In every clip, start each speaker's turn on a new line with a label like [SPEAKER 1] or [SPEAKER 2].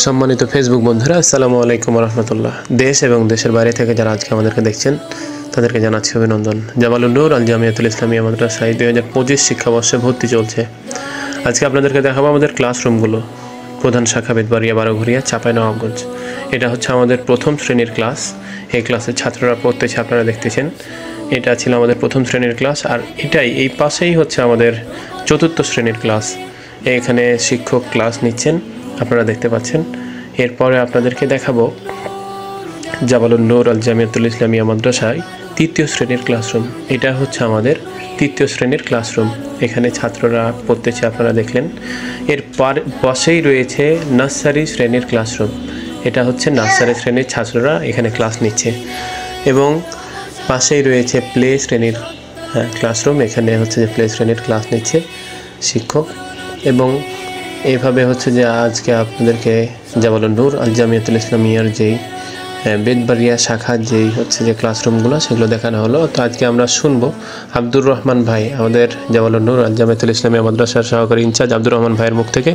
[SPEAKER 1] সম্মানিত ফেসবুক বন্ধুরা, আসসালামু আলাইকুম রহমতুল্লাহ। দেশ এবং দেশের বাইরে থেকে যারা আজকে আমাদেরকে দেখছেন তাদেরকে জানাচ্ছি অভিনন্দন। জামালুন নূর আল জামিয়াতুল ইসলামিয়া মাদ্রাসায় 2025 শিক্ষাবর্ষে ভর্তি চলছে। আজকে আপনাদেরকে দেখাবো আমাদের ক্লাসরুমগুলো। প্রধান শাখা বেতবাড়িয়া, বারোঘরিয়া, চাঁপাইনবাবগঞ্জ। এটা হচ্ছে আমাদের প্রথম শ্রেণীর ক্লাস। এই ক্লাসে ছাত্ররা পড়তেছে, আপনারা দেখতেছেন। এটা ছিল আমাদের প্রথম শ্রেণীর ক্লাস, আর এই পাশেই হচ্ছে আমাদের চতুর্থ শ্রেণীর ক্লাস। এখানে শিক্ষক ক্লাস নিচ্ছেন, আপনারা দেখতে পাচ্ছেন। এরপরে আপনাদেরকে দেখাবো জামালুন নূর আল জামিয়াতুল ইসলামিয়া মাদ্রাসায় তৃতীয় শ্রেণীর ক্লাসরুম। এটা হচ্ছে আমাদের তৃতীয় শ্রেণীর ক্লাসরুম। এখানে ছাত্ররা পড়তেছে, আপনারা দেখলেন। এর পাশেই রয়েছে নার্সারি শ্রেণীর ক্লাসরুম। এটা হচ্ছে নার্সারি শ্রেণীর ছাত্ররা এখানে ক্লাস নিচ্ছে। এবং পাশেই রয়েছে প্লে শ্রেণীর ক্লাসরুম। এখানে হচ্ছে যে প্লে শ্রেণীর ক্লাস নিচ্ছে শিক্ষক। এবং এইভাবে হচ্ছে যে আজকে আপনাদেরকে জামালুন নূর আল জামিয়াতুল ইসলামিয়ার যেই বেতবাড়িয়া শাখার যেই হচ্ছে যে ক্লাসরুমগুলো, সেগুলো দেখানো হলো। তো আজকে আমরা শুনবো আব্দুর রহমান ভাই, আমাদের জামালুন নূর আল জামিয়াতুল ইসলামিয়া মাদ্রাসার সহকারী ইনচার্জ আব্দুর রহমান ভাইয়ের মুখ থেকে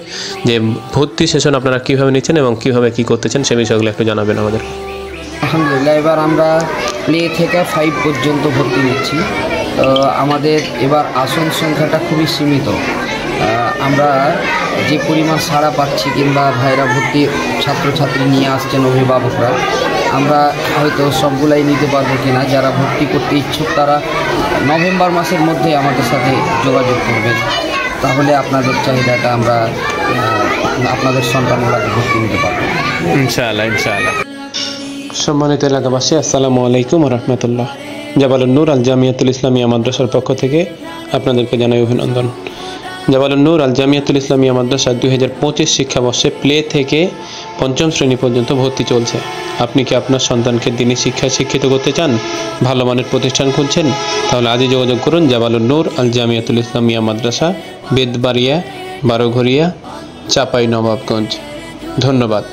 [SPEAKER 1] যে ভর্তি সেশন আপনারা কীভাবে নিচ্ছেন এবং কীভাবে কী করতেছেন সে বিষয়গুলো একটু জানাবেন আমাদের।
[SPEAKER 2] আলহামদুলিল্লাহ, এবার আমরা প্লে থেকে 5 পর্যন্ত ভর্তি নিচ্ছি। আমাদের এবার আসন সংখ্যাটা খুবই সীমিত। আমরা যে পরিমাণ সাড়া পাচ্ছি কিংবা ভাইরা ভর্তি ছাত্রছাত্রী নিয়ে আসছেন অভিভাবকরা, আমরা হয়তো সবগুলাই নিতে পারবো কিনা। যারা ভর্তি করতে ইচ্ছুক তারা নভেম্বর মাসের মধ্যে আমাদের সাথে যোগাযোগ করবেন, তাহলে আপনাদের চাহিদাটা আমরা আপনাদের সন্তানগুলোকে ভর্তি নিতে পারবো
[SPEAKER 1] ইনশাআল্লাহ ইনশাআল্লাহ। সম্মানিত এলাকাবাসী, আসসালামু আলাইকুম রহমতুল্লাহ। জামালুন নূর আল জামিয়াতুল ইসলামিয়া মাদ্রাসার পক্ষ থেকে আপনাদেরকে জানাই অভিনন্দন। জামালুন নূর আল জামিয়াতুল ইসলামিয়া মাদ্রাসা 2025 শিক্ষাবর্ষে প্লে থেকে 5ম শ্রেণী পর্যন্ত ভর্তি চলছে। আপনি কি আপনার সন্তানকে দ্বীনি শিক্ষায় শিক্ষিত করতে চান, ভালো মানের প্রতিষ্ঠান খুঁজছেন? তাহলে আজই যোগাযোগ করুন জামালুন নূর আল জামিয়াতুল ইসলামিয়া মাদ্রাসা, বেতবাড়িয়া, বারোঘরিয়া, চাঁপাইনবাবগঞ্জ। ধন্যবাদ।